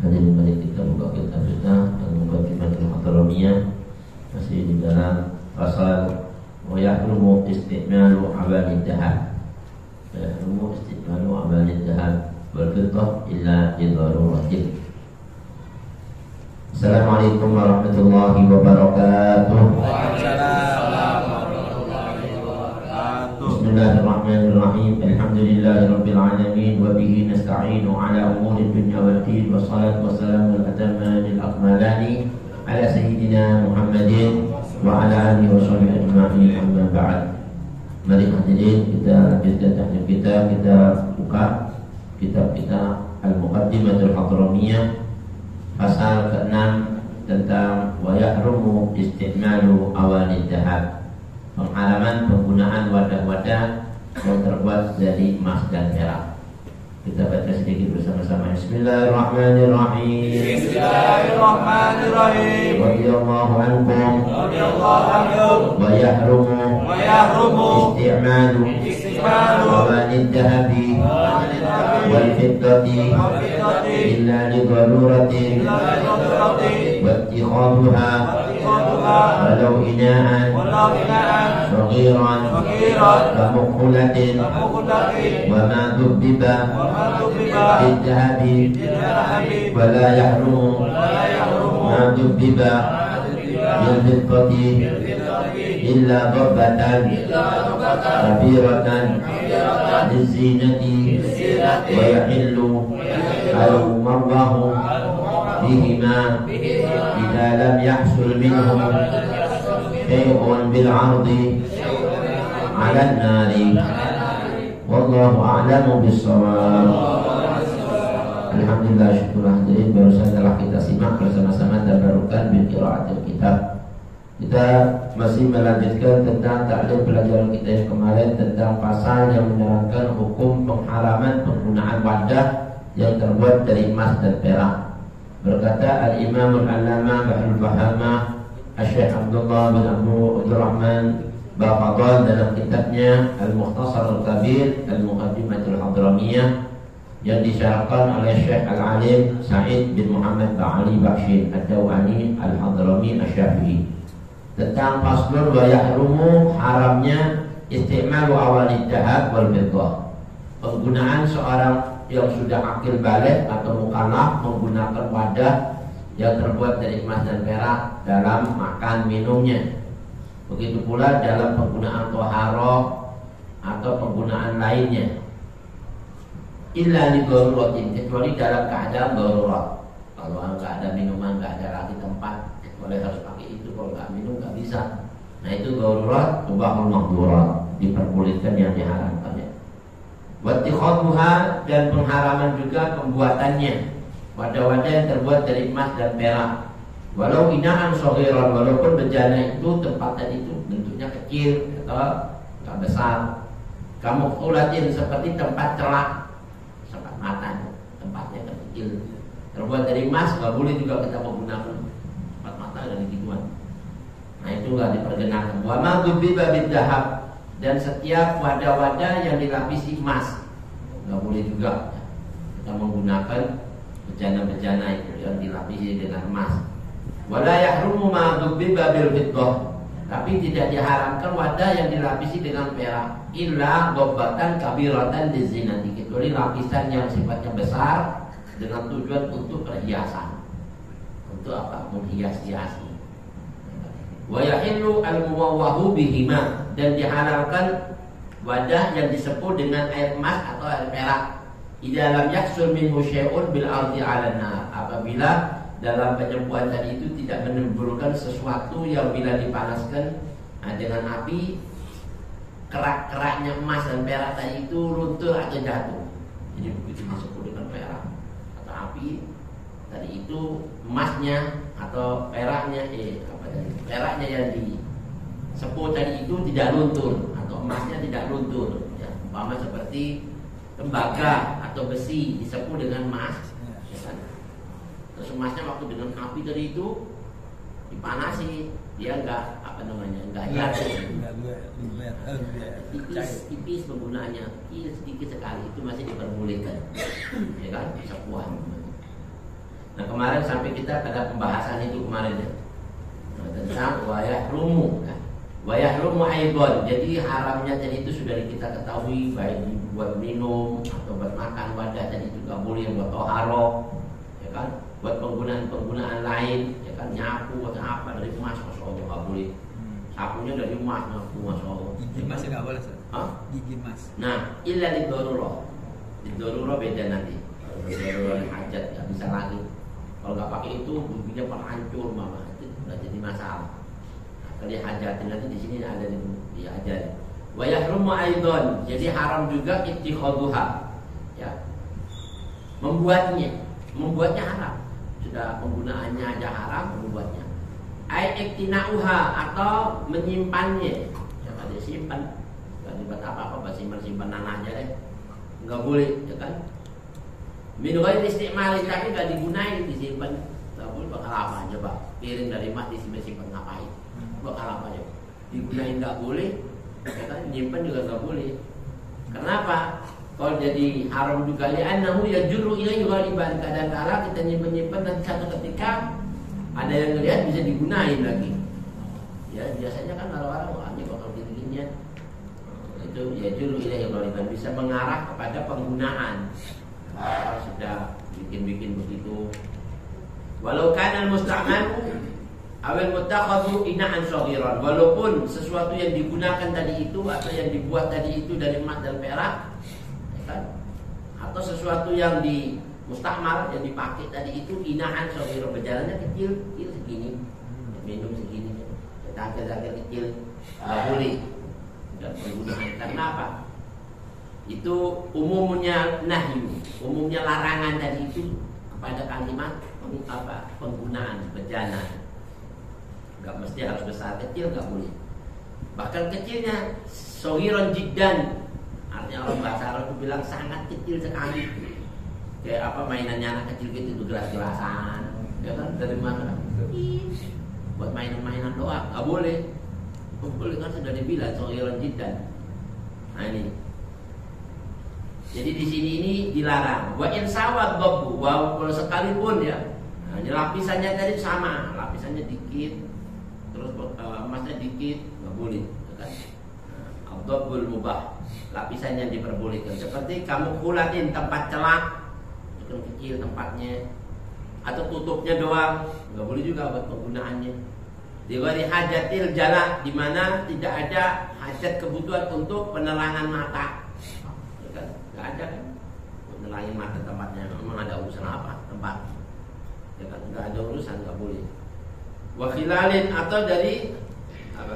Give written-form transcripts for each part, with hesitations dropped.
Hadirin mari kita buka kitab kita dan muka Hadramiyah, masih di dalam pasal wa yahrumu isti'malu abalid dahab. Yahrumu isti'malu abalid dahab wal fiddah illa li daruratin. Assalamualaikum warahmatullahi wabarakatuh. Bismillahirrahmanirrahim. Alhamdulillahirabbil alamin wa bihi nasta'inu ala umuri dunya waddin wassalatu wassalamu al-atammanil akmalani ala sayyidina Muhammadin wa ala alihi washabihi ajma'in, amma ba'd. Mari hadirin kita lanjutkan tahlil kita buka kitab kita Al-Muqaddimatul Hadramiyah, pasal ke-6 tentang wa yahrumu isti'malu awanid dahab, pengharaman penggunaan wadah-wadah yang terbuat dari emas dan perak. Kita baca sedikit bersama-sama. Bismillahirrahmanirrahim. Bismillahirrahmanirrahim. Radhiyallahu ankum. Wa yahrumu isti'malu awanid dahabi wal fiddati illa li daruratin wa ittikhadhuha walau ina'an saghiran kamukhulatin wa ma dubbiba biddahabi wa la yahrumu ma dubbiba bil fiddati illa dabbatan kabiratan lizinati wa yahillu al-marwahu bihima idza lam yahsul minhum syai'un bil 'ardi 'ala an-nari wallahu a'lamu bis-shawab. Alhamdulillah, syukur hadirin, barusan telah kita simak bersama-sama tabarukan bil qiraatil kitab. Kita masih melanjutkan tentang taklid pelajaran kita yang kemarin tentang pasal yang menerangkan hukum pengharaman penggunaan wadah yang terbuat dari emas dan perak. Berkata Al-Imam Al-Allamah Bahrul Fahamah Asy-Syaikh Abdullah bin Abdurrahman Baqadal dalam kitabnya Al-Mukhtasar Al-Kabir Al-Muqaddimatul Hadramiyah yang disyarahkan oleh Syekh Al-Alim Sa'id bin Muhammad Ba'ali Bakshin Ad-Dawani Al-Hadrami Asy-Syafi'i, tentang faslun wa yahrumu, haramnya isti'malu awalid dahab wal fiddah, penggunaan seorang yang sudah akil baligh atau mukallaf menggunakan wadah yang terbuat dari emas dan perak dalam makan minumnya. Begitu pula dalam penggunaan toharoh atau penggunaan lainnya. Illa li daruratin, kecuali dalam keadaan darurat. Kalau enggak ada minuman, enggak ada lagi tempat, boleh harus pakai itu. Kalau enggak minum enggak bisa. Nah itu darurat, tubahul mahdurat, diperbolehkan yang diharamkannya. Wattikhadhuha, dan pengharaman juga pembuatannya, wadah-wadah yang terbuat dari emas dan perak. Walau inaan shaghiran, walaupun bejana itu tempatan itu bentuknya kecil atau enggak besar. Kamukhulatin, seperti tempat celak, tempat mata, tempatnya kecil, terbuat dari emas, enggak boleh juga kita menggunakan tempat mata dan gituan. Nah itu enggak diperkenankan. Wa ma dubbiba biddahab, dan setiap wadah-wadah yang dilapisi emas enggak boleh juga kita menggunakan bejana-bejana itu yang dilapisi dengan emas. Wala yahrumu ma dubbiba bil fiddah, tapi tidak diharamkan wadah yang dilapisi dengan perak, illa ghabbatan kabiratan lizinati, kecuali lapisan yang sifatnya besar dengan tujuan untuk perhiasan, untuk apa? Menghias-hiasi. Wa yahillu al-muwawwahu bihima, dan dihalalkan wadah yang disepul dengan air emas atau air perak, idza lam yahsul minhu syai'un bil ardi 'ala nar, apabila dalam penyembuhan tadi itu tidak menimbulkan sesuatu yang bila dipanaskan dengan api, kerak-keraknya emas dan perak tadi itu runtuh atau jatuh. Jadi begitu disebut dengan perak atau api tadi itu, emasnya atau peraknya peraknya yang disepul tadi itu tidak luntur atau emasnya tidak luntur. Ya, umpama seperti tembaga atau besi disepul dengan emas, ya kan? Terus emasnya waktu dengan api tadi itu dipanasi, dia enggak jatuh, tipis penggunaannya, sedikit sekali, itu masih diperbolehkan, ya kan, bisa kuat. Nah kemarin sampai kita pada pembahasan itu kemarin ya, Nah, wa yahrumu aidon. Jadi haramnya tadi itu sudah kita ketahui, baik buat minum atau buat makan wadah tadi itu nggak boleh, buat toharo, ya kan, buat penggunaan lain, ya kan, nyapu atau apa dari emas, masya Allah nggak boleh. Sapunya dari emas, nyapu masya Allah. Gigi emas nggak boleh, Ustaz. Hah? Gigi emas. Nah, illa lidoruro. Lidoruro beda nanti. Lidoruro hajat nggak bisa lagi. Kalau nggak pakai itu giginya pernah mama, itu nggak jadi masalah. Kalau hajatin nanti di sini ada di hajat. Wa yahrumu aidon. Jadi haram juga ittikhaduha. Ya. Membuatnya haram. Sudah penggunaannya aja haram, membuatnya. Ai iktinauha atau menyimpannya. Ya kan disimpan. Enggak dibuat apa-apa, simpan nanah aja deh. Enggak boleh, ya kan? Min ghairi istimali, tapi enggak digunain, disimpan. Enggak boleh, bakal apa aja, Pak? Piring dari emas disimpan ngapain? Bakal apa aja? Digunain enggak boleh. Ya kan, nyimpan juga nggak boleh. Kenapa? Kalau jadi haram juga li'annahu yajurru ilaihi ghaliban. Kadang-kadang kita nyimpan nanti satu ketika ada yang ngelihat bisa digunain lagi. Ya biasanya kan orang-orang hanya bakal gini-ginian. Itu yajurru ilaihi ghaliban, bisa mengarah kepada penggunaan. Kalau sudah bikin begitu. Walau kana al-musta'malu awal mutakhadhu ina'an shaghiran, walaupun sesuatu yang digunakan tadi itu atau yang dibuat tadi itu dari emas dan perak, ya kan? Atau sesuatu yang di musta'mal yang dipakai tadi itu ina'an shaghiran, bejalannya kecil segini, minum segini, tangkir kecil, nggak boleh. Dan penggunaan karena apa? Itu umumnya nahyu, umumnya larangan tadi itu kepada kalimat penggunaan bejana. Gak mesti harus besar, kecil gak boleh. Bahkan kecilnya shaghiran jiddan, artinya orang bahasa Arab itu bilang sangat kecil sekali. Kayak apa mainannya anak kecil gitu, gelas-gelasan, ya kan, dari mana? Buat mainan-mainan doang, gak boleh. Boleh kan sudah dibilang shaghiran jiddan. Nah ini. Jadi di sini ini dilarang. Wa in sawat dhabu, kalau sekalipun ya. Nah, ini lapisannya tadi sama, lapisannya dikit. Terus emasnya dikit, nggak boleh, kan? Abdul mubah, lapisan yang diperbolehkan. Seperti kamu kulatin tempat celak, itu kecil tempatnya, atau tutupnya doang, nggak boleh juga buat penggunaannya. Di wari hajatil jalak, di mana tidak ada hajat kebutuhan untuk penerangan mata, ya kan? Nggak ada kan? Penerangan mata tempatnya, memang ada urusan apa tempat? Ya kan? Nggak ada urusan, nggak boleh. Wakhilalin atau dari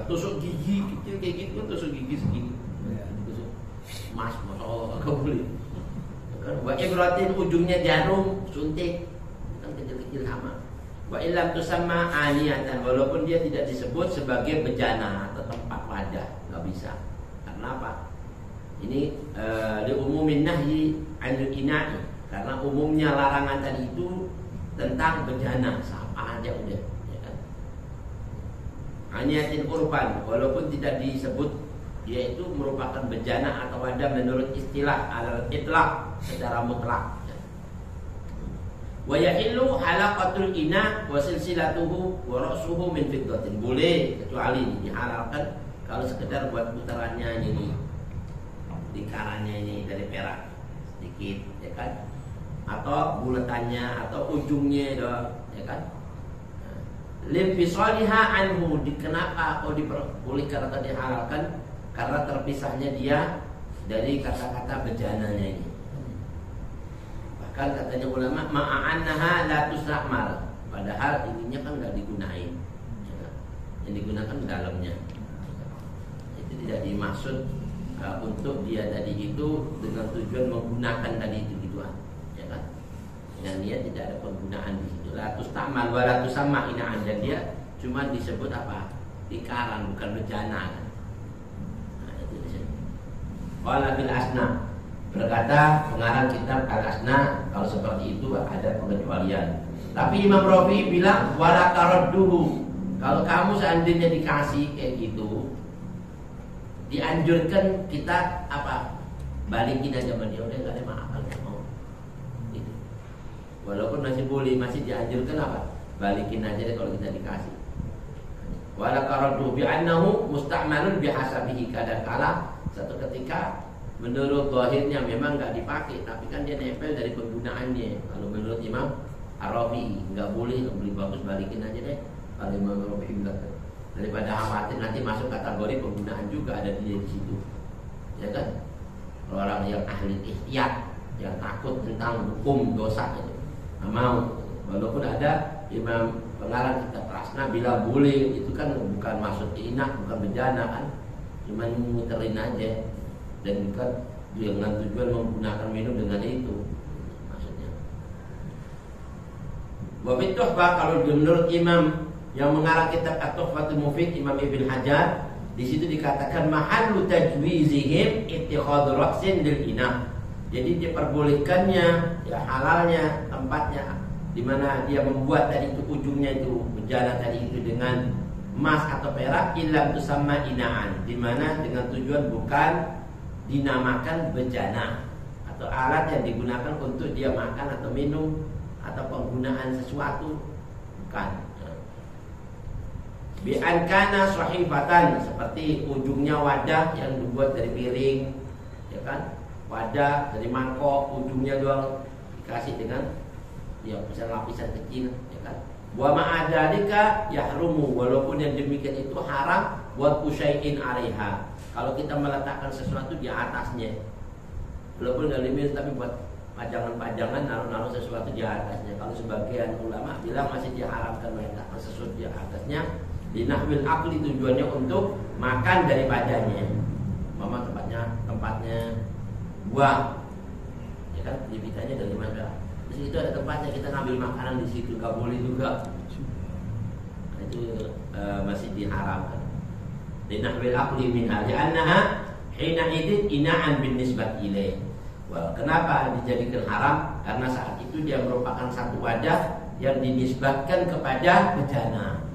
tusuk gigi kecil kayak gitu, tusuk gigi segini, tusuk emas, masya Allah nggak boleh. Wa ibratin ujungnya jarum suntik, kan kecil-kecil sama. Wa illam tusamma aniyatan, walaupun dia tidak disebut sebagai bejana atau tempat wadah, nggak bisa. Karena apa? Ini diumumin nahyi anil ina'i, karena umumnya larangan tadi itu tentang bejana, apa aja udah. Aniyatin urban, walaupun tidak disebut, dia itu merupakan bejana atau wadah menurut istilah al-itlaq secara mutlak. Wa yahillu halaqatul ina wa silsilatuhu wa ra'suhu min fiddatin. Boleh, kecuali dihalalkan kalau sekedar buat putarannya ini, lingkarannya ini dari perak sedikit, ya kan? Atau bulatannya atau ujungnya, ya kan? Limfisaliha anhu, kenapa kau diperbolehkan atau dihalalkan? Karena terpisahnya dia dari kata-kata bejananya ini. Bahkan katanya ulama ma'annaha la tusrakmal, padahal ininya kan nggak digunain, ya. Yang digunakan dalamnya. Itu tidak dimaksud untuk dia tadi itu dengan tujuan menggunakan tadi itu gituan, ya kan? Dan dia tidak ada penggunaan di situ. Latus tamal walatus sama inaan, dan dia cuma disebut apa? Lingkaran, bukan bejana. Nah, itu di sini. Qala bil asna, berkata pengarang kitab Al Asna, kalau seperti itu ada pengecualian. Tapi Imam Rafi bilang wala taradduhu, kalau kamu seandainya dikasih kayak gitu, dianjurkan kita apa? Balikin aja sama dia, udah enggak ada maaf kalau mau. Gitu. Walaupun masih boleh, masih dianjurkan apa? Balikin aja deh kalau kita dikasih. Wala karadu bi annahu musta'malun bihasabihi, kadang-kala satu ketika menurut zahirnya memang nggak dipakai, tapi kan dia nempel dari penggunaannya. Kalau menurut Imam Ar-Rafi'i nggak boleh, beli bagus balikin aja deh. Kalau Imam Ar-Rafi'i bilang daripada khawatir nanti masuk kategori penggunaan juga ada di situ, ya kan? Kalau orang yang ahli ihtiyat, yang takut tentang hukum dosa itu, nggak mau. Walaupun ada Imam pengarang kitab Rasna bilang boleh, itu kan bukan maksud inak, bukan bejana kan, cuma muterin aja. Dan bukan dengan tujuan menggunakan minum dengan itu maksudnya. Wabit Tuhfah, kalau menurut Imam yang mengarang kitab At-Tuhfatul Mufid, Imam Ibn Hajar, di situ dikatakan mahallu tajwizihim ittikhadhu ra'sin lil ina. Jadi diperbolehkannya, ya halalnya tempatnya di mana dia membuat tadi itu ujungnya itu bejana tadi itu dengan emas atau perak, illa tusamma inaan, di mana dengan tujuan bukan dinamakan bejana atau alat yang digunakan untuk dia makan atau minum atau penggunaan sesuatu, bukan. Bi'an kana sahifatan, seperti ujungnya wadah yang dibuat dari piring, ya kan? Wadah dari mangkok, ujungnya doang dikasih dengan ya lapisan kecil, ya kan? Wa ma'adalika yahrumu, walaupun yang demikian itu haram buat kusyai'in 'alaiha. Kalau kita meletakkan sesuatu di atasnya, walaupun nggak limit, tapi buat pajangan-pajangan, naruh-naruh sesuatu di atasnya. Kalau sebagian ulama bilang masih diharamkan meletakkan sesuatu di atasnya. Dinahwil akli, tujuannya untuk makan daripadanya. Mama tempatnya buah, ya kan? Dibitanya dari mana? Di situ ada tempatnya, kita ngambil makanan di situ, nggak boleh juga. Nah, itu masih diharamkan. Dinahwil akli minha li'annaha hina idin ina'an bin nisbat ilaih. Well, kenapa dijadikan haram? Karena saat itu dia merupakan satu wadah yang dinisbatkan kepada bejana,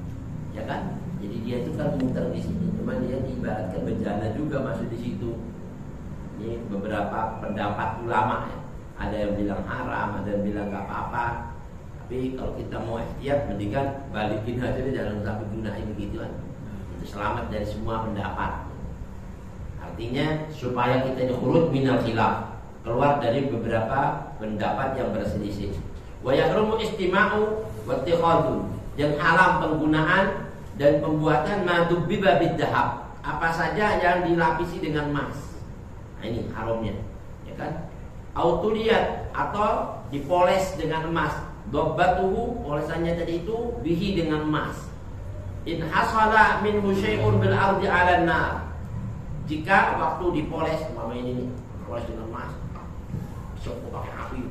ya kan? Jadi dia itu kan muter di sini, cuma dia diibaratkan bejana juga masuk di situ. Ini beberapa pendapat ulama ya. Ada yang bilang haram, ada yang bilang nggak apa-apa. Tapi kalau kita mau ihtiyat, mendingan balikin aja deh, jangan sampai gunain begituan. Selamat dari semua pendapat. Artinya supaya kita khurud minal khilaf, keluar dari beberapa pendapat yang berselisih. Wa yahrumu istima'u wa ittikhadhu, yang haram penggunaan dan pembuatan madubbiba bidhahab, apa saja yang dilapisi dengan emas. Nah, ini haramnya, ya kan? Autuliyat, atau dipoles dengan emas. Dobbatuhu, polesannya tadi itu bihi dengan emas. In hasala minhu syai'un bil ardi 'alan nar, jika waktu dipoles, mama ini nih, poles dengan emas, sok pakai api,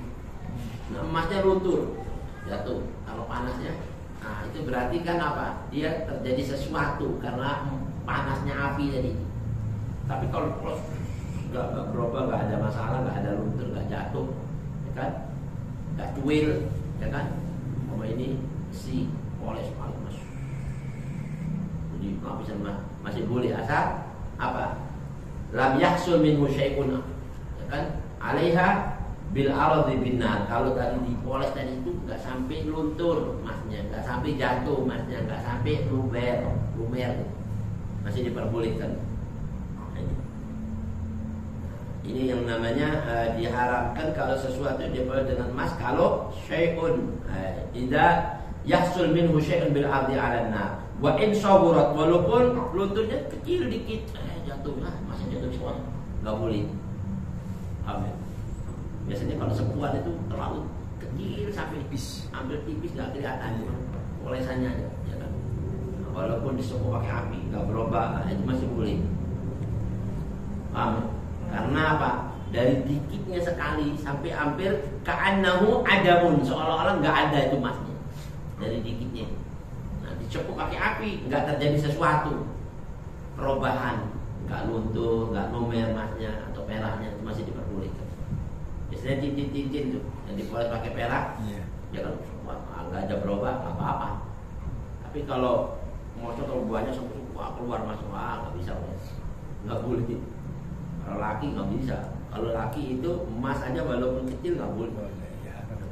nah emasnya luntur, jatuh, kalau panasnya, nah itu berarti kan apa? Dia terjadi sesuatu karena panasnya api tadi. Tapi kalau poles nggak berubah, nggak ada masalah, nggak ada luntur, nggak jatuh, ya kan? Nggak cuil, ya kan? Mama ini si poles paling mas. Lapisan masih boleh, asal apa? Lam yahsul minhu syai'un, ya kan? 'alaiha bil ardi binnar. Kalau tadi dipoles tadi itu enggak sampai luntur emasnya, enggak sampai jatuh emasnya, enggak sampai lumer, masih diperbolehkan. Ini yang namanya diharapkan kalau sesuatu dipoles dengan emas, kalau syai'un idza yahsul minhu syai'un bil ardi 'alan nar. Wa in saburat, walaupun lunturnya kecil dikit, jatuh, masih jatuh semua, nggak boleh. Amin. Biasanya kalau sepuan itu terlalu kecil sampai hampir tipis, nggak kelihatan, polesannya aja, ya kan? Nah, walaupun disepuh pakai api, nggak berubah, itu masih boleh. Amin. Karena apa? Dari dikitnya sekali sampai hampir ka'annahu adamun, seolah-olah nggak ada itu emasnya dari dikitnya. Cukup pakai api, nggak terjadi sesuatu perubahan, nggak luntur, nggak lumer emasnya atau peraknya, itu masih diperbolehkan. Biasanya cincin-cincin tuh yang dipoles pakai perak, ya kan nggak ada berubah, nggak apa-apa. Tapi kalau kalau buahnya semua keluar masuk, nggak bisa, nggak boleh. Kalau laki nggak bisa. Kalau laki itu emas aja walaupun kecil nggak boleh.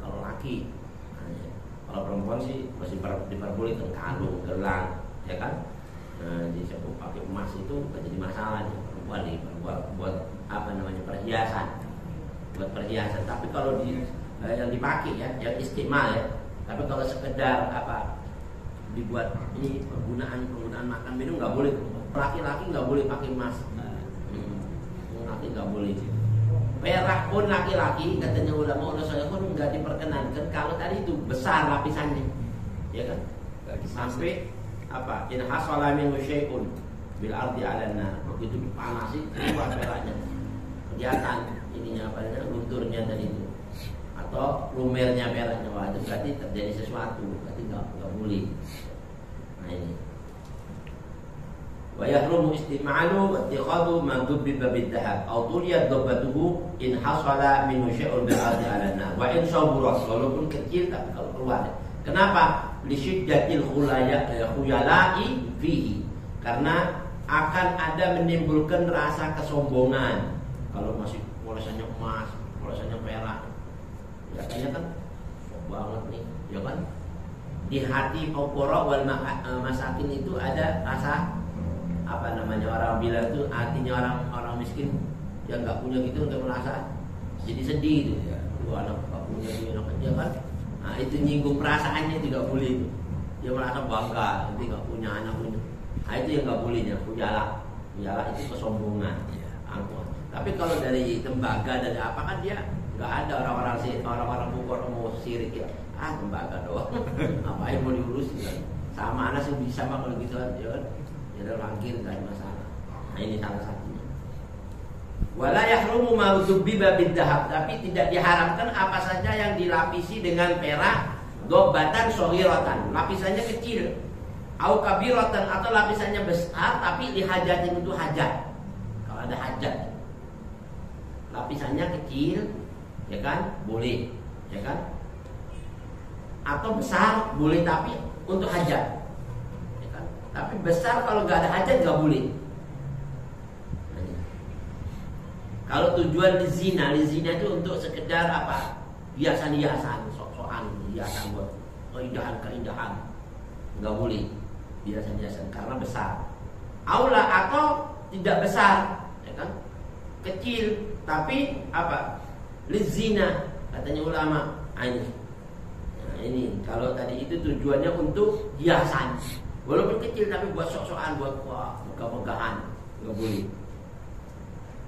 Kalau laki. Kalau perempuan sih masih diperbolehkan kalung, gelang, ya kan? pakai emas itu nggak jadi masalah nih perempuan nih buat apa namanya perhiasan, buat perhiasan. Tapi kalau yang dipakai ya, yang istimal ya. Tapi kalau sekedar apa dibuat ini penggunaan makan minum nggak boleh. Laki-laki nggak boleh pakai emas. Laki nggak boleh. Perak pun laki-laki katanya ulama pun nggak diperkenankan kalau tadi itu besar lapisannya, ya kan? Sampai apa? In hasala min syai'un bil ardi 'alanna. Begitu dipanasi keluar peraknya. Kelihatan ininya apa namanya? Lunturnya tadi itu. Atau lumernya peraknya. Wah, itu berarti terjadi sesuatu. Berarti nggak boleh. Nah ini. Wa yahrumu istima'alu wa ittikhadhu ma dubbiba bid-dhahab aw tuliyat dabbatuhu in hasala min syai'un bil ardi 'alanna wa in saburat, walaupun kecil tapi kalau keluar. Kenapa? Li syiddatil khuyala'i fihi. Karena akan ada menimbulkan rasa kesombongan kalau masih polesannya emas, polesannya perak. Ya kayaknya kan sok banget nih, ya kan? Di hati fuqara wal masakin itu ada rasa apa namanya, orang bilang itu artinya orang miskin yang nggak punya gitu nggak merasa jadi sedih itu ya. Lu anak nggak punya dia anak kecil kan, nah itu nyinggung perasaannya tidak boleh itu. Dia merasa bangga nanti nggak punya anak punya, nah itu yang nggak boleh ya. Khuyala itu kesombongan ya, angkuh. Tapi kalau dari tembaga dari apa kan dia nggak ada orang-orang bukor mau sirik ya, tembaga doang apa yang mau diurus kan, sama anak sih bisa mah kalau gitu kan ya kan. Jadi langkir nggak ada masalah. Nah ini salah satunya. Wala yahrumu ma dzubbiba bid-dhahab, tapi tidak diharamkan apa saja yang dilapisi dengan perak, dobatan shaghiratan, lapisannya kecil, au kabiratan atau lapisannya besar tapi dihajatin untuk hajat. Kalau ada hajat, lapisannya kecil, ya kan, boleh, ya kan? Atau besar boleh tapi untuk hajat. Tapi besar kalau nggak ada hajat nggak boleh. Kalau tujuan lizina itu untuk sekedar apa? Hiasan-hiasan, sok-sokan, hiasan buat keindahan, nggak boleh hiasan-hiasan karena besar. Aula atau tidak besar, ya kan? Kecil tapi apa? Lizina katanya ulama. Nah ini kalau tadi itu tujuannya untuk hiasan. Walaupun kecil tapi buat sok-sokan, buat megah-megahan, nggak boleh.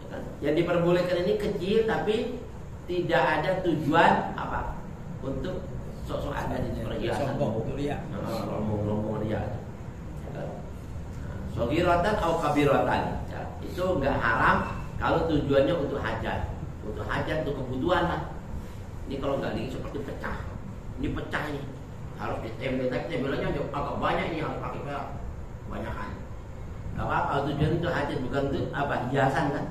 Ya kan? Yang diperbolehkan ini kecil tapi tidak ada tujuan apa untuk sok-sokan dari perhiasan. Sombong itu dia. Rombong dia. Shaghiratan atau kabiratan, ya, itu nggak haram kalau tujuannya untuk hajat, untuk kebutuhan lah. Ini kalau nggak seperti pecah, ini pecah ini. Harus ditempel, tapi tempelannya agak banyak ini, harus pakai perak banyakan. Gak apa-apa, tujuan itu hajat, bukan untuk apa, hiasan kan,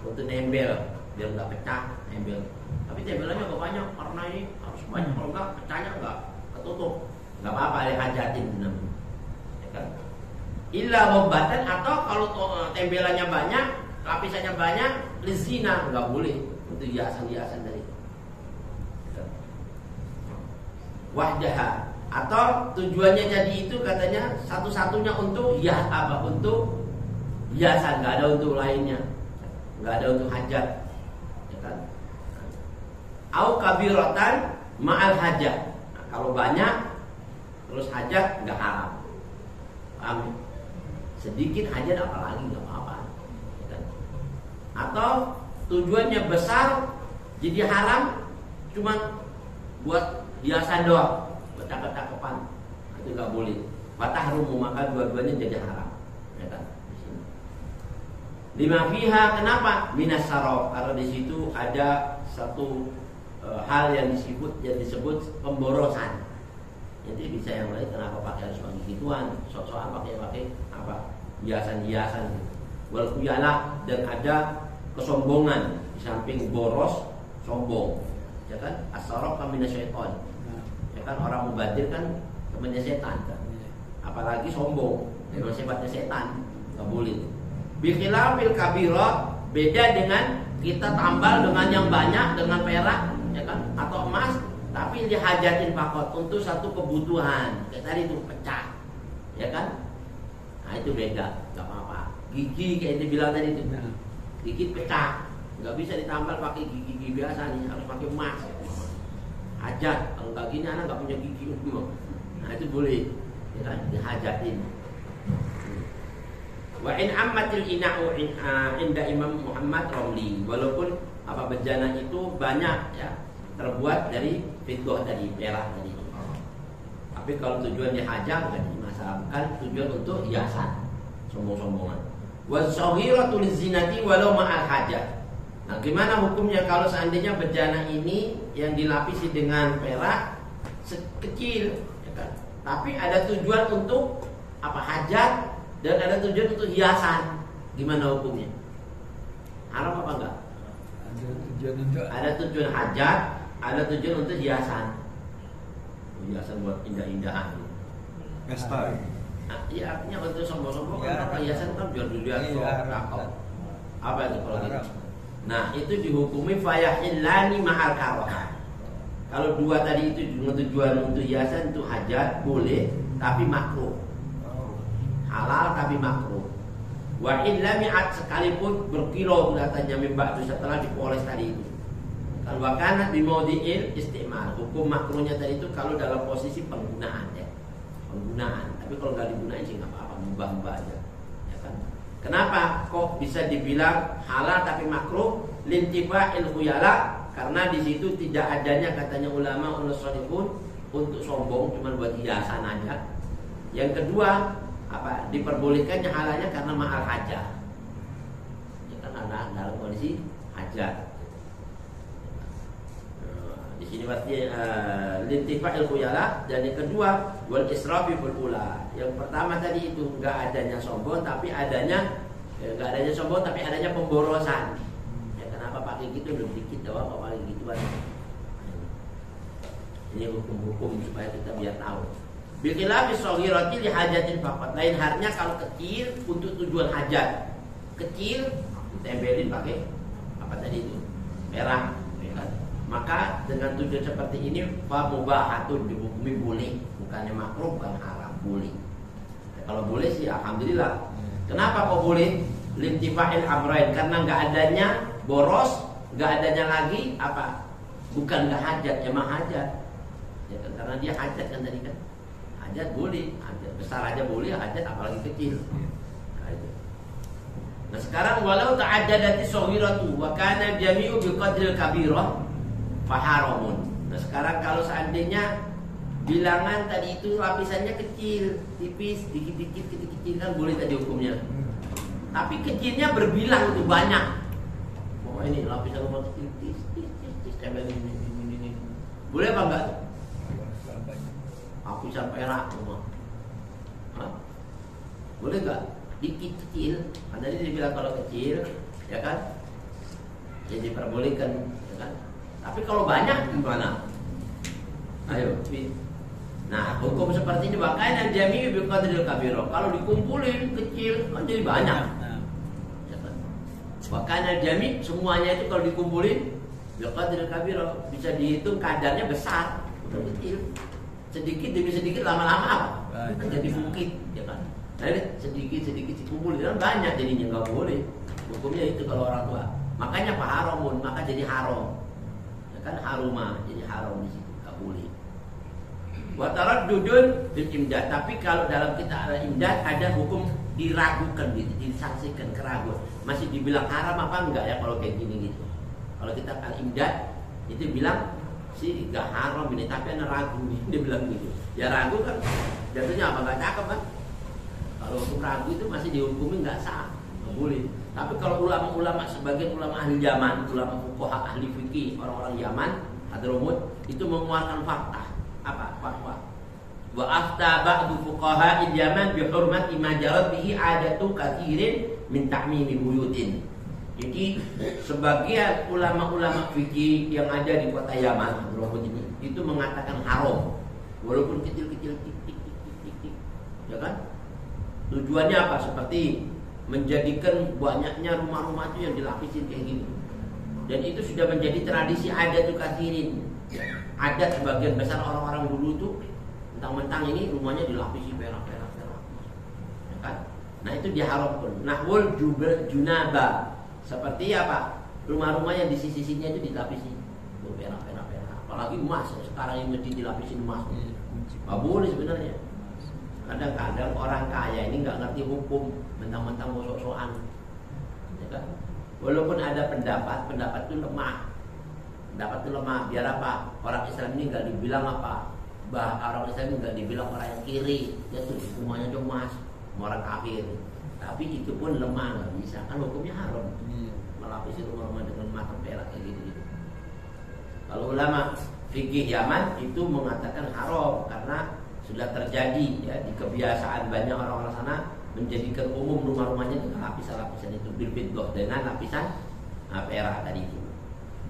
untuk nempel biar nggak pecah, nempel. Tapi tempelannya agak banyak karena ini harus banyak, kalau nggak pecahnya nggak ketutup. Gak apa-apa, hajatin namanya, ya kan? Illa wabatan, atau kalau tempelannya banyak, lapisannya banyak, lizina nggak boleh untuk hiasan-hiasan dari wahdaha, atau tujuannya jadi itu katanya satu-satunya untuk untuk hiasan, nggak ada untuk lainnya, nggak ada untuk hajat, ya kan? Au kabiratan ma'al hajat. Nah, kalau banyak terus hajat nggak haram, paham? Sedikit hajat apalagi nggak apa-apa, ya kan? Atau tujuannya besar jadi haram, cuma buat hiasan doang, buat cakep-cakepan, itu nggak boleh. Fatahrumu, maka dua-duanya jadi haram, ya kan? Lima fiha, kenapa? Minas saraf, karena di situ ada satu hal yang disebut pemborosan. Jadi bisa yang lain, kenapa pakai harus pakai gituan, sok-sokan pakai apa? Hiasan-hiasan. Wal khuyala, dan ada kesombongan di samping boros, sombong. Ya kan, as-saraf min syaitan. Ya kan, orang mubadir kan temannya setan kan. Apalagi sombong, memang sifatnya setan, enggak boleh. Bi khilafil kabira, beda dengan kita tambal dengan yang banyak, dengan perak, ya kan, atau emas, tapi dihajatin pakot untuk satu kebutuhan. Kayak tadi itu pecah. Ya kan? Nah, itu beda, nggak apa-apa. Gigi kayak dibilang tadi itu, gigi pecah, nggak bisa ditambal pakai gigi biasa nih, harus pakai emas. Hajat, kalau nggak gini anak nggak punya gigi, nah itu boleh, ya kan, dihajatin. Wa in ammatil ina'u inda Imam Muhammad Romli, walaupun apa bejana itu banyak ya terbuat dari fiddah tadi, perak tadi. Tapi kalau tujuan dihajat bukan dimasalahkan, tujuan untuk hiasan, sombong-sombongan. Wa shaghiratu lizinati walau ma'al hajat. Nah, gimana hukumnya kalau seandainya bejana ini yang dilapisi dengan perak kecil, ya kan? Tapi ada tujuan untuk apa hajat dan ada tujuan untuk hiasan, gimana hukumnya? Haram apa enggak? Ada tujuan hajat, ada tujuan untuk hiasan. Hiasan buat indah-indahan. Pesta. Nah, iya artinya untuk sombong-sombong kan hiasan kan biar dilihat kok. Apa itu kalau gitu? Nah, itu dihukumi fayahillani ma'al karahah. Kalau dua tadi itu dengan tujuan untuk hiasan itu hajat boleh, tapi makruh. Halal tapi makruh. Wa illa mi'at sekalipun berkilau katanya membatu setelah dipoles tadi itu. Kalau wakana bimaudi'il istimal, hukum makruhnya tadi itu kalau dalam posisi penggunaan ya. Penggunaan. Tapi kalau nggak digunain sih nggak apa-apa, mubah-mubah aja. Ya kan? Kenapa kok bisa dibilang halal tapi makruh? Lintifa'il khuyala, karena di situ tidak adanya katanya ulama unusolihun untuk sombong, cuma buat hiasan aja. Yang kedua, apa diperbolehkannya halalnya karena ma'al hajah. Ya kan ada dalam kondisi hajat. Di sini pasti lintifa'il khuyala, dan yang kedua wal israfi fil ula. Yang pertama tadi itu enggak adanya sombong tapi adanya sombong tapi adanya pemborosan. Ya kenapa pakai gitu belum dikit doang apa pakai gitu kan. Ini hukum-hukum supaya kita biar tahu. Bikilah bisoghirati li hajatin faqat. Lain halnya kalau kecil untuk tujuan hajat. Kecil ditempelin pakai apa tadi itu? Merah, ya kan? Maka dengan tujuan seperti ini fa mubahatun dihukumi boleh, bukannya makruh, bukan haram, boleh. Ya, kalau boleh sih alhamdulillah. Kenapa kok boleh? Lintifa'il amrain, karena enggak adanya boros, enggak adanya lagi apa? Bukan enggak hajat, emang hajat. Ya kan, karena dia hajat kan tadi kan. Hajat boleh, hajat besar aja boleh, hajat apalagi kecil. Nah sekarang walau ta'addadati shaghiratu wa kana jami'u biqadril kabirah faharamun. Nah sekarang kalau seandainya bilangan tadi itu lapisannya kecil, tipis, dikit-dikit, kecil-kecil kan boleh tadi hukumnya. Tapi kecilnya berbilang itu banyak. Oh ini lapisan rumah kecil, tis, ini. Boleh apa enggak? Aku sampai perak rumah. Boleh enggak? Dikit kecil, karena ini dibilang kalau kecil, ya kan? Jadi diperbolehkan, ya kan? Tapi kalau banyak gimana? Ayo, nah hukum seperti ini makanya jami biqadril kabiro. Kalau dikumpulin kecil kan jadi banyak. Ya kan? Makanya jami semuanya itu kalau dikumpulin biqadril kabiro bisa dihitung kadarnya besar, bukan kecil. Sedikit demi sedikit lama-lama apa? Jadi bukit, ya kan? Nah ini sedikit dikumpulin kan banyak jadinya nggak boleh. Hukumnya itu kalau orang tua. Makanya Pak Haramun, maka jadi haram. Kan haruma jadi haram di situ, enggak boleh. Wa taraddudun bil imdad, tapi kalau dalam kita ada imdad ada hukum diragukan gitu, disangsikan keraguan. Masih dibilang haram apa enggak ya kalau kayak gini gitu. Kalau kita al imdad itu bilang sih enggak haram ini, tapi ana ragu dia bilang gitu. Ya ragu kan jatuhnya apa enggak cakep kan? Kalau hukum ragu itu masih dihukumi enggak sah, enggak boleh. Tapi kalau ulama-ulama, sebagian ulama ahli Yaman, ulama fuqaha ahli fikih, orang-orang Yaman, Hadramut itu mengeluarkan fakta. Apa? Fatwa. Wa afta ba'du fuqaha Yaman bi hurmati ma jarat bihi adatu katsirin min ta'mimi buyutin. Jadi sebagian ulama-ulama fikih yang ada di kota Yaman, Hadramut ini, itu mengatakan haram walaupun kecil-kecil tik. Ya kan? Tujuannya apa? Seperti menjadikan banyaknya rumah-rumah itu yang dilapisin kayak gini. Dan itu sudah menjadi tradisi adat katsirin. Adat sebagian besar orang-orang dulu itu mentang-mentang ini rumahnya dilapisi perak. Ya kan? itu diharamkan. Nahwul junaba. Seperti apa? Rumah-rumah yang di sisi-sisinya itu dilapisi perak. Apalagi emas, sekarang ini mesti dilapisin emas. Nggak boleh sebenarnya. Kadang-kadang orang kaya ini nggak ngerti hukum, mentang-mentang sok-sokan. Ya kan? Walaupun ada pendapat itu lemah. Pendapat itu lemah. Biar apa? Orang Islam ini nggak dibilang apa? Orang Islam ini nggak dibilang orang yang kiri. Dia tuh semuanya emas, orang kafir. Tapi itu pun lemah, nggak bisa. Kan hukumnya haram. Melapisi rumah-rumah dengan emas perak kayak gitu. Kalau ulama fikih Yaman itu mengatakan haram karena sudah terjadi ya di kebiasaan banyak orang-orang sana menjadikan umum rumah-rumahnya dengan lapisan-lapisan itu bil-bidghah dengan lapisan perak tadi itu.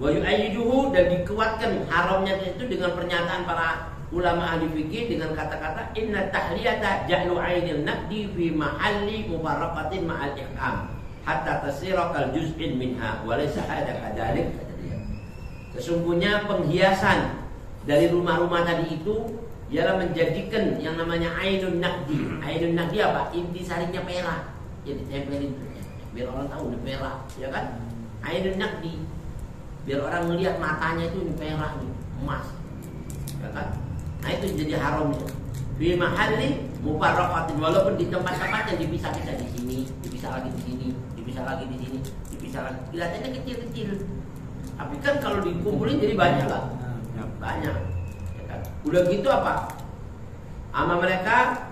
Wa yu'ayyiduhu, dan dikuatkan haramnya itu dengan pernyataan para ulama ahli fikih dengan kata-kata inna tahliyata ja'lu 'ainil naqdi fi mahalli mufarraqatin ma'al ihkam hatta tasira kal juz'in minha wa laysa hadha kadzalik. Sesungguhnya penghiasan dari rumah-rumah tadi itu ialah menjadikan yang namanya ainun naqdi. Ainun naqdi apa? Intisarinya perak. Jadi tempelin biar orang tahu ini perak, ya kan? Ainun naqdi. Biar orang melihat matanya itu ini perak nih, emas. Ya kan? Nah itu jadi haramnya. Fi mahalli mufarraqatin, walaupun di tempat-tempat yang dipisah-pisah di sini, dipisah lagi di sini, dipisah lagi di sini, dipisah lagi. Kelihatannya kecil-kecil. Tapi kan kalau dikumpulin jadi banyak lah. Banyak. Ya kan? Udah gitu apa? Sama mereka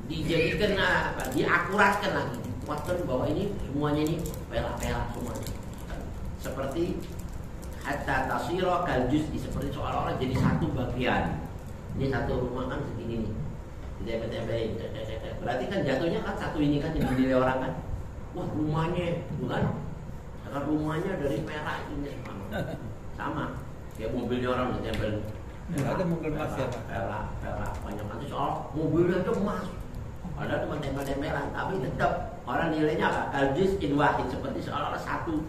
dijadikan apa? Diakuratkan lagi, dikuatkan bahwa ini semuanya ini perak-perak semuanya. Seperti hatta tasira kal juz'i, seperti seolah-olah jadi satu bagian. Ini satu rumah kan segini nih. Ditempel-tempelin. Berarti kan jatuhnya kan satu ini kan yang dinilai orang kan. Wah, rumahnya, bukan? Karena rumahnya dari perak itu sama. Kayak mobilnya orang ditempel. Ada mobil emas ya, Pak? Perak banyak nanti soal mobilnya itu emas. Padahal cuma tempel-tempelan, tapi tetap orang nilainya apa? Kaljus in wahid, seperti seolah-olah satu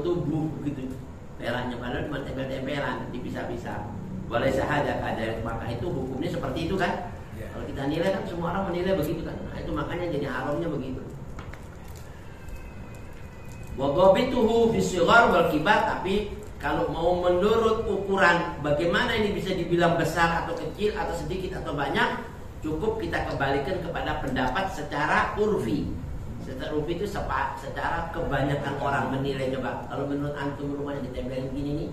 tubuh begitu. Peraknya padahal cuma tempel-tempelan, dipisah-pisah. Boleh sahaja ada, maka itu hukumnya seperti itu kan? Ya. Kalau kita nilai kan semua orang menilai begitu kan? Nah, itu makanya jadi haramnya begitu. Wa dhabituhu bis-shighar wal kibar, tapi kalau mau menurut ukuran bagaimana ini bisa dibilang besar atau kecil atau sedikit atau banyak, cukup kita kembalikan kepada pendapat secara urfi. Secara urfi itu secara kebanyakan orang menilai. Coba kalau menurut antum rumahnya ditempelin gini nih,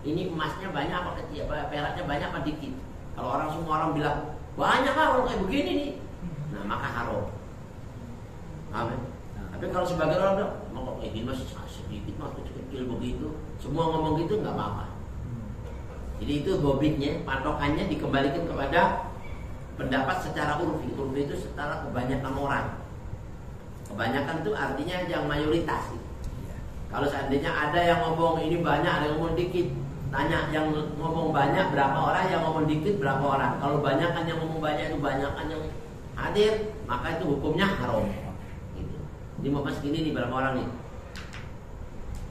ini emasnya banyak apa kecil, peraknya banyak apa dikit? Kalau semua orang bilang banyak lah kalau kayak begini nih, nah maka haram. Amin. Tapi kalau sebagian orang bilang, mau kayak gini masih sedikit, masih kecil begitu, semua ngomong gitu nggak apa-apa. Jadi itu bobitnya, patokannya dikembalikan kepada pendapat secara urfi. Urfi itu secara kebanyakan orang. Kebanyakan itu artinya yang mayoritas. Kalau seandainya ada yang ngomong ini banyak, ada yang ngomong dikit, tanya yang ngomong banyak berapa orang, yang ngomong dikit berapa orang. Kalau banyakan yang ngomong banyak itu banyakan yang hadir, maka itu hukumnya haram. Ini mau segini nih berapa orang nih?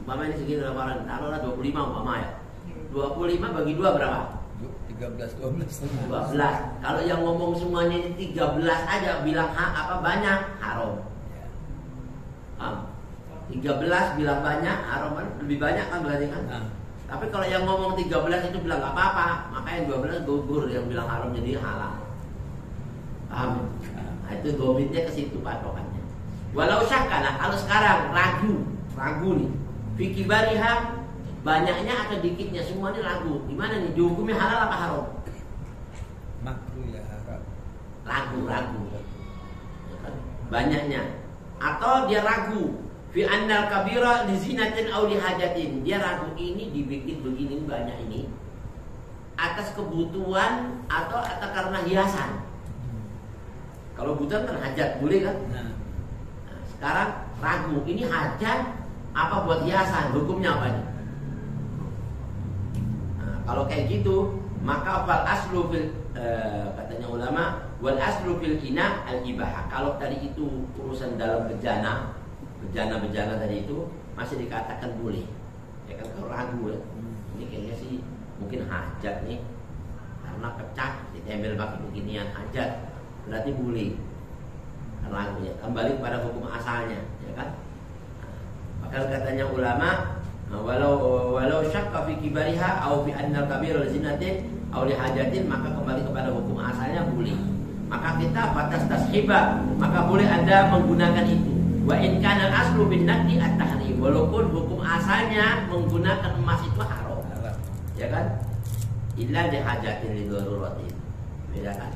Umpama ini segini berapa orang? Taruhlah 25 umpama ya. 25 bagi 2 berapa? 13, 12. Kalau yang ngomong semuanya ini 13 aja bilang banyak, haram. 13 bilang banyak, haram kan? Lebih banyak kan berarti kan? Tapi kalau yang ngomong 13 itu bilang gak apa-apa, maka yang 12 gugur, yang bilang haram jadi halal. Paham? Nah itu gomitnya ke situ patokannya. Walau syakana, kalau sekarang ragu nih, fikih bariha banyaknya atau dikitnya, semua ini ragu. Gimana nih, dihukumnya halal apa haram? Makruh ya, haram. Ragu. Banyaknya. Atau dia ragu, fi annal kabira li zinatin aw li hajatin. Dia ragu ini dibikin begini banyak ini atas kebutuhan atau karena hiasan. Kalau kebutuhan kan hajat, boleh kan? Sekarang ragu, ini hajat apa buat hiasan, hukumnya apa ini? Nah, kalau kayak gitu, maka fal aslu fil katanya ulama, wal aslu fil ina al ibahah. Kalau tadi itu urusan dalam bejana tadi itu masih dikatakan boleh. Ya kan kalau ragu ya. Ini kayaknya sih mungkin hajat nih, karena pecah ditempel pakai beginian hajat, berarti boleh. ragu ya, kembali kepada hukum asalnya, ya kan? Maka katanya ulama, walau syakka fi kibariha au fi anna kabir zinatin au li hajatin, maka kembali kepada hukum asalnya boleh. Maka kita batas tashiba, maka boleh Anda menggunakan itu. Wa in kana al-aslu bin naqdi at-tahrim, walaupun hukum asalnya menggunakan emas itu haram. Ya kan? Illa li hajatin li daruratin. Beda kan?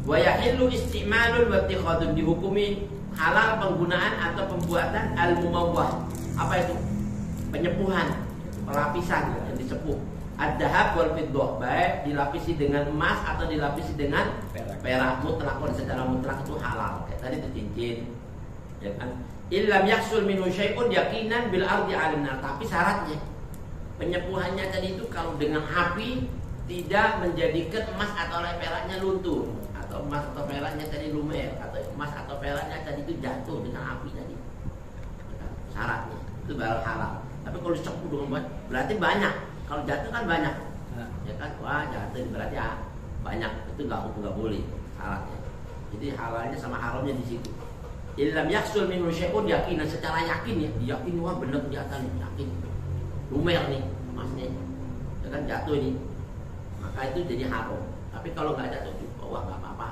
Wa yahillu isti'malun wa ittikhadun, dihukumi halal penggunaan atau pembuatan al-mumawwah. Apa itu? Penyepuhan, pelapisan yang disepuh. Ad-dahab wal fiddah, baik dilapisi dengan emas atau dilapisi dengan perak, mutlak, secara mutlak itu halal. Kayak tadi itu cincin, ya kan? Illam yahsul minhu syai'un yaqinan bil ardi 'alan nar. Tapi syaratnya penyepuhannya tadi itu kalau dengan api tidak menjadikan emas atau peraknya luntur, atau emas atau peraknya tadi lumer, atau emas atau peraknya tadi itu jatuh dengan api tadi. Syaratnya itu baru halal. Tapi kalau dicepuh dengan berarti banyak. Kalau jatuh kan banyak, ya kan? Wah, jatuh berarti banyak, itu nggak boleh syaratnya. Jadi halalnya sama haramnya di situ. Illam yahsul minhu syai'un yaqinan, secara yakin ya, yakin wah benar kelihatan, yakin lumer nih emasnya, ya kan, jatuh ini, maka itu jadi haram. Tapi kalau nggak jatuh juga, wah nggak apa-apa.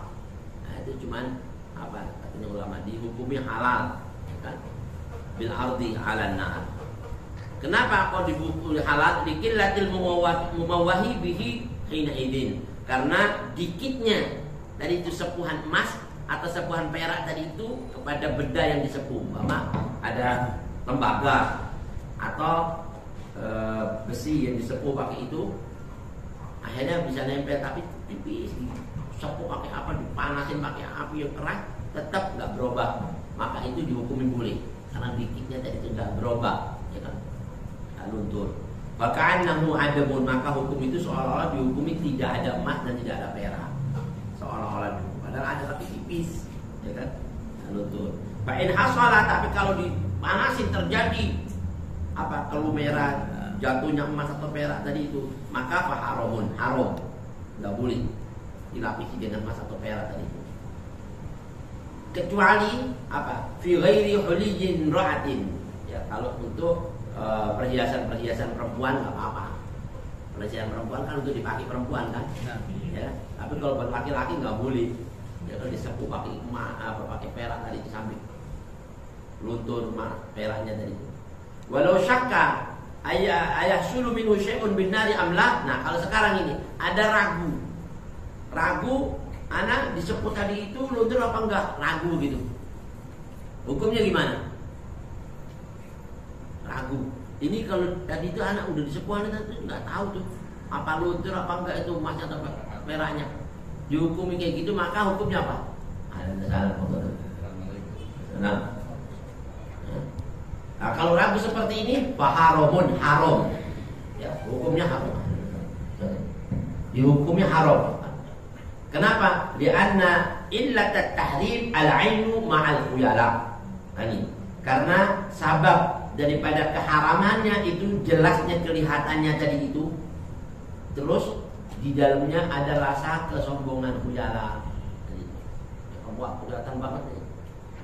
Nah, itu cuman apa? Katanya ulama dihukumi halal, ya kan? Bil ardi 'alan nar. Kenapa kok dihukumi halal? Dikillatil mumawwahi bihi hina idin. Karena dikitnya dari itu sepuhan emas atau sepuhan perak tadi itu kepada benda yang disepuh. Mama ada tembaga atau besi yang disepuh pakai itu, akhirnya bisa nempel tapi tipis. Sepuh pakai apa? Dipanasin pakai api yang keras, tetap nggak berubah. Maka itu dihukumi boleh. Karena dikitnya tadi itu nggak berubah, ya kan? Luntur. Faka'annahu adamun, maka hukum itu seolah-olah dihukumi tidak ada emas dan tidak ada perak. Seolah-olah dihukum. Padahal ada tapi tipis, ya kan? Luntur. Fa'in hasala, tapi kalau dipanasin terjadi apa? Kelumeran, jatuhnya emas atau perak tadi itu, maka faharamun, haram. Enggak boleh dilapisi dengan emas atau perak tadi itu. Kecuali apa? Fi ghairi huliyyin ra'atin. Ya, kalau untuk perhiasan perempuan nggak apa-apa. Perhiasan perempuan kan untuk dipakai perempuan kan, ya. Tapi kalau buat laki-laki nggak boleh. Ya, kalau disepuh pakai emas, pakai perak tadi di samping, luntur emas peraknya tadi. Walau syakka ayah sulu minhu syai'un bin nari amlah. Nah, kalau sekarang ini ada ragu, anak disepuh tadi itu luntur apa enggak? Ragu gitu. Hukumnya gimana? Ragu. Ini kalau tadi itu anak udah disepuh, anak itu nggak tahu tuh apa luntur apa enggak itu emasnya atau peraknya. Dihukumi kayak gitu, maka hukumnya apa? Nah, kalau ragu seperti ini, faharamun, haram. Ya, hukumnya haram. Dihukumnya haram. Kenapa? Lianna illat at-tahrim al-ainu ma'al khuyala. Karena sabab daripada keharamannya itu jelasnya kelihatannya tadi itu, terus di dalamnya ada rasa kesombongan khuyala. Wah, kelihatan banget nih,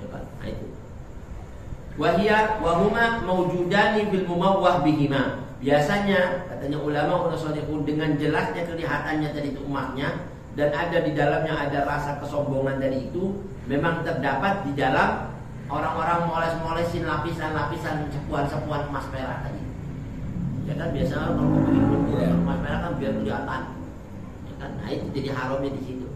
ya kan? Nah, itu. Wahia wahuma mawjudani bil mumawwah bihima. Biasanya katanya ulama unasolihun, dengan jelasnya kelihatannya tadi itu emasnya dan ada di dalamnya ada rasa kesombongan tadi itu, memang terdapat di dalam orang-orang moles-molesin lapisan-lapisan sepuhan-sepuhan emas perak tadi. Ya kan, biasanya kalau mau bikin emas perak kan biar kelihatan. Ya kan, nah itu jadi haramnya di situ.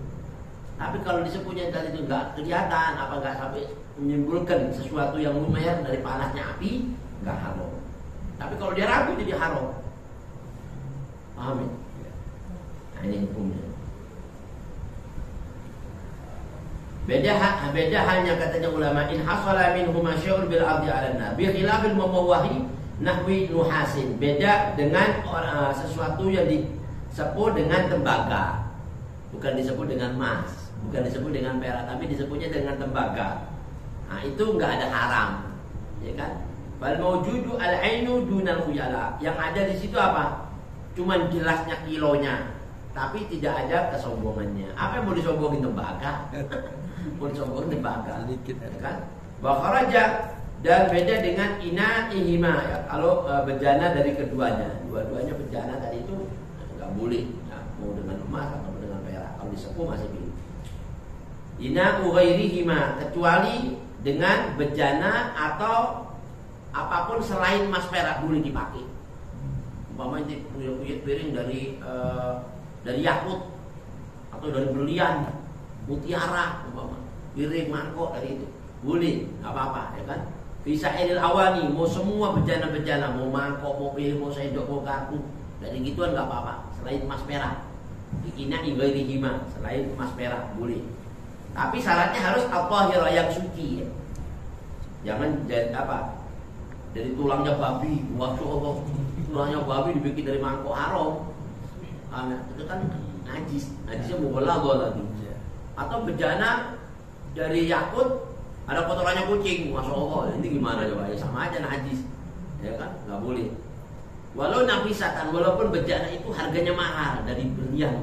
Tapi kalau disepuhnya tadi itu nggak kelihatan, apa nggak sampai menimbulkan sesuatu yang lumer dari panasnya api, nggak haram. Tapi kalau dia ragu jadi haram. Paham ya? Nah, ini hukumnya. Beda halnya katanya ulama, in hasala minhuma syai'un bil ardi 'alan nar bi khilafil mumawwahi nahwi nuhasin. Beda dengan sesuatu yang disepuh dengan tembaga. Bukan disebut dengan emas, bukan disebut dengan perak, tapi disebutnya dengan tembaga. Nah, itu enggak ada haram. Ya kan? Bal maujudu al-ainu dunal khuyala. Yang ada di situ apa? Cuman jelasnya kilonya. tapi tidak ada kesombongannya. Apa yang mau disombongin tembaga? Mau disombongin tembaga, Sedikit ya. kan? Wa kharaja, dan beda dengan inaihima ya. Kalau bejana dari keduanya, dua-duanya bejana tadi itu nggak boleh. Ya, mau dengan emas atau dengan perak. Kalau disepuh masih boleh. Ina ghairihima, kecuali dengan bejana atau apapun selain emas perak boleh dipakai. Umpamanya punya piring dari yakut atau dari berlian, mutiara, umpamanya piring mangkok dari itu boleh, nggak apa-apa, ya kan? Bisa edil awani, mau semua bejana-bejana, mau mangkok, mau piring, mau sendok, mau kartu, dari gituan nggak apa-apa, selain emas perak. Ina ghairihima, selain emas perak boleh. Tapi syaratnya harus al-tahira, yang suci ya. Jangan jadi apa? Dari tulangnya babi, masya Allah, tulangnya babi dibikin dari mangkok haram. Itu kan najisnya mubalaghah lagi. Atau bejana dari yakut ada kotorannya kucing, masya Allah, ini gimana coba? Ya sama aja najis, ya kan? Nggak boleh. Walau nafisatan, walaupun bejana itu harganya mahal dari berlian,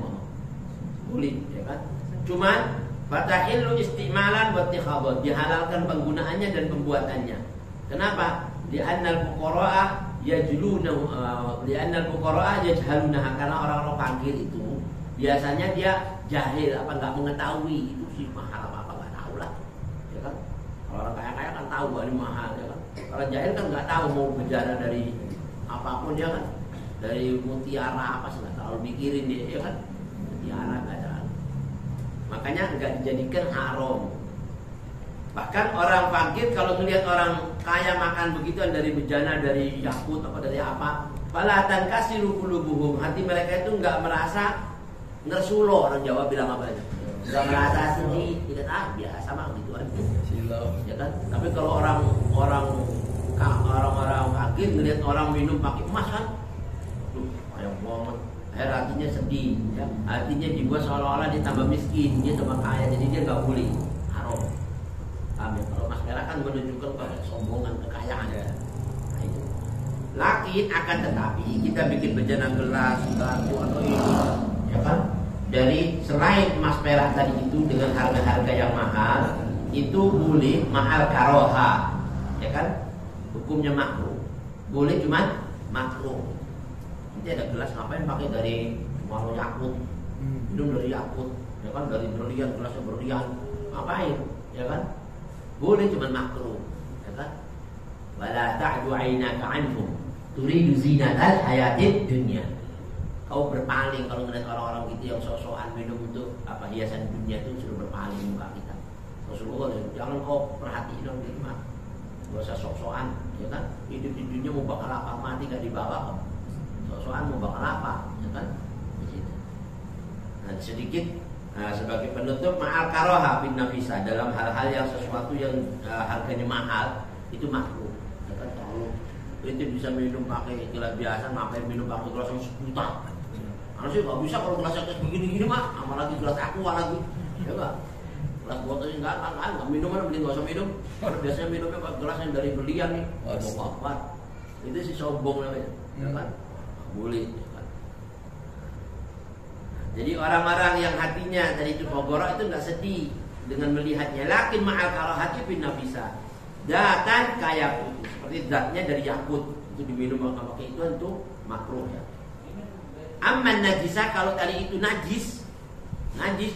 boleh, ya kan? Cuman fatahillu istimalan wa ittikhadhan, dihalalkan penggunaannya dan pembuatannya. Kenapa? Li'annal fuqara'a yajlunahu, li'annal fuqara'a yajhalunaha, karena orang-orang fakir itu biasanya dia jahil, apa enggak mengetahui itu sih mahal apa enggak tahu lah. Ya kan? Kalau orang kaya-kaya kan tahu bahwa ini mahal, ya kan? Kalau jahil kan enggak tahu mau bejana dari apapun, ya kan? Dari mutiara apa sih enggak terlalu mikirin dia, ya kan? Mutiara enggak ada. Makanya enggak dijadikan haram. Bahkan orang fakir kalau melihat orang kaya makan begituan dari bejana, dari yakut atau dari apa, falatan kasiru qulubuhum, hati mereka itu enggak merasa ngersulo, orang Jawa bilang apa aja, enggak merasa sedih, tidak biasa mah gituan. Silau. Ya kan? Tapi kalau orang fakir melihat orang minum pakai emas kan, kayak banget. Hatinya sedih, ya. Hatinya dibuat seolah-olah dia tambah miskin, dia tambah kaya, jadi dia nggak boleh, haram. Amin. Kalau mas merah kan menunjukkan kesombongan, kekayaan. Ya. Nah, itu. Lakin akan tetapi kita bikin bejana gelas, batu atau ini, ya kan? Dari selain emas perak tadi itu dengan harga-harga yang mahal, itu boleh mahal karoha, ya kan? Hukumnya makruh, boleh cuman makruh. Nanti ada gelas ngapain pakai dari warna yakut, minum dari yakut, ya kan, dari berlian, gelasnya berlian, ngapain, ya kan? Boleh cuman makruh, ya kan? Wala ta'du 'ainaka 'anhum turidu zinatal hayatid dunya. Kau berpaling kalau melihat orang-orang gitu yang sok-sokan minum untuk apa hiasan dunia itu, suruh berpaling muka kita. Rasulullah, jangan kau perhatiin orang gitu mah, gak usah sok-sokan, ya kan? Hidup di dunia mau bakal apa, mati gak dibawa kok. Sok-sokan mau bakal apa, ya kan? Nah, sedikit sebagai penutup, ma'al karoha bin nafisa, dalam hal-hal yang sesuatu yang harganya mahal itu makruh, ya kan? Kalau itu bisa minum pakai gelas biasa, ngapain minum pakai gelas yang sejuta? Harusnya nggak bisa kalau gelas yang begini-gini mah, apalagi gelas aqua lagi, ya kan? Gelas botolnya nggak minum, mana beli nggak usah minum. Biasanya minumnya pakai gelas yang dari berlian nih, apa? Itu sih sombong namanya, ya kan? Boleh. Jadi orang-orang yang hatinya tadi itu fogorok itu nggak sedih dengan melihatnya. Lakin ma'al karahati bin nafisa, datan kayak putih, seperti zatnya dari yakut itu diminum pakai itu untuk makruh ya. Amman najisa, kalau tadi itu najis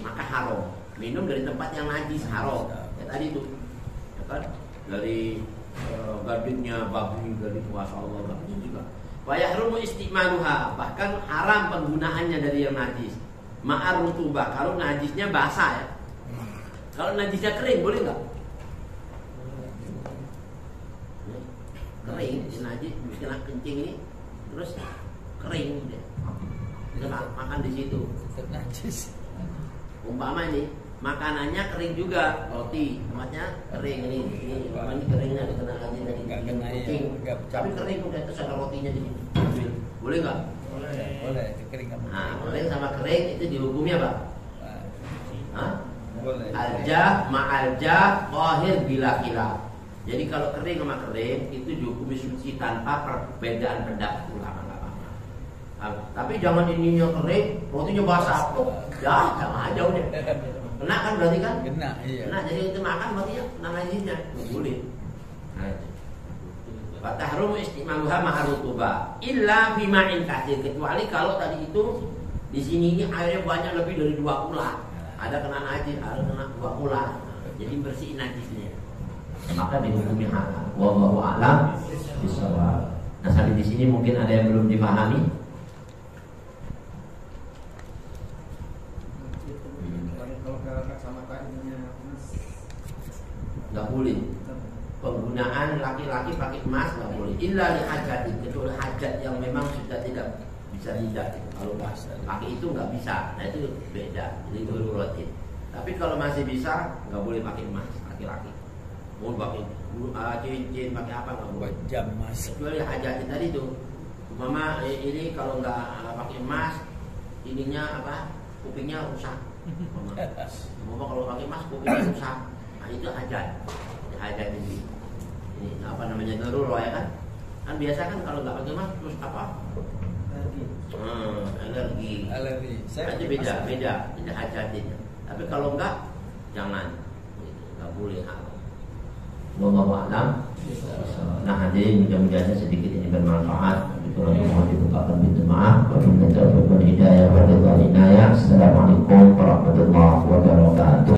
maka haram. Minum dari tempat yang najis haram. Ya tadi itu, ya kan? Dari gadingnya babi, dari kuasa Allah babi juga. Wa yahrumu istimaluha, bahkan haram penggunaannya dari yang najis. Ma'ar rutubah, kalau najisnya basah ya. Kalau najisnya kering boleh nggak? Kering, najis, istilah kencing ini, terus kering deh. Kita makan di situ. Najis. Umpama ini makanannya kering juga, roti tempatnya kering ini keringnya dikena najis dari kucing, tapi kering udah terus ada rotinya di sini. Boleh nggak? Boleh, kering kan. Nah, kering sama kering itu dihukumnya apa? Hah? Boleh. Aljah ma'aljah qahir bila khilaf. Jadi kalau kering sama kering itu dihukumi suci tanpa perbedaan pendapat ulama, nggak apa-apa. Tapi jangan ininya kering, rotinya basah. Ya, sama aja udah. Kena kan berarti kan? Kena, iya. Kena, jadi itu makan berarti ya kena najisnya. Boleh. Nah, Fatahrum istimaluha ma'rutuba illa bima'in katsir, kecuali kalau tadi itu di sini ini airnya banyak lebih dari 2 kula. Ada kena najis, ada kena 2 kula. Jadi bersihin najisnya. Maka dihukumi halal. Wallahu a'lam bishawab. Nah, sampai di sini mungkin ada yang belum dipahami. Nggak boleh. Penggunaan laki-laki pakai emas nggak boleh. Illa li hajatin, kecuali hajat yang memang sudah tidak bisa tidak. Kalau pakai itu nggak bisa. Nah itu beda. Jadi itu rutin. Tapi kalau masih bisa nggak boleh pakai emas laki-laki. Mau pakai cincin, pakai apa nggak boleh. Jam emas. Kecuali hajatin tadi tuh. Mama ini kalau nggak pakai emas, ininya apa? Kupingnya rusak. Mama kalau pakai emas kupingnya rusak. Nah itu hajat. Hajat ini apa namanya darurat ya kan? Kan biasa kan kalau nggak pakai masker terus apa? Alergi. Alergi. Saya beda hajatin. Tapi kalau enggak jangan, nggak boleh hal. Wallahu a'lam. Nah, hadirin mudah-mudahan sedikit ini bermanfaat. Kalau mohon dibukakan pintu maaf. Wabillahi taufiq wal hidayah. Assalamualaikum warahmatullahi wabarakatuh.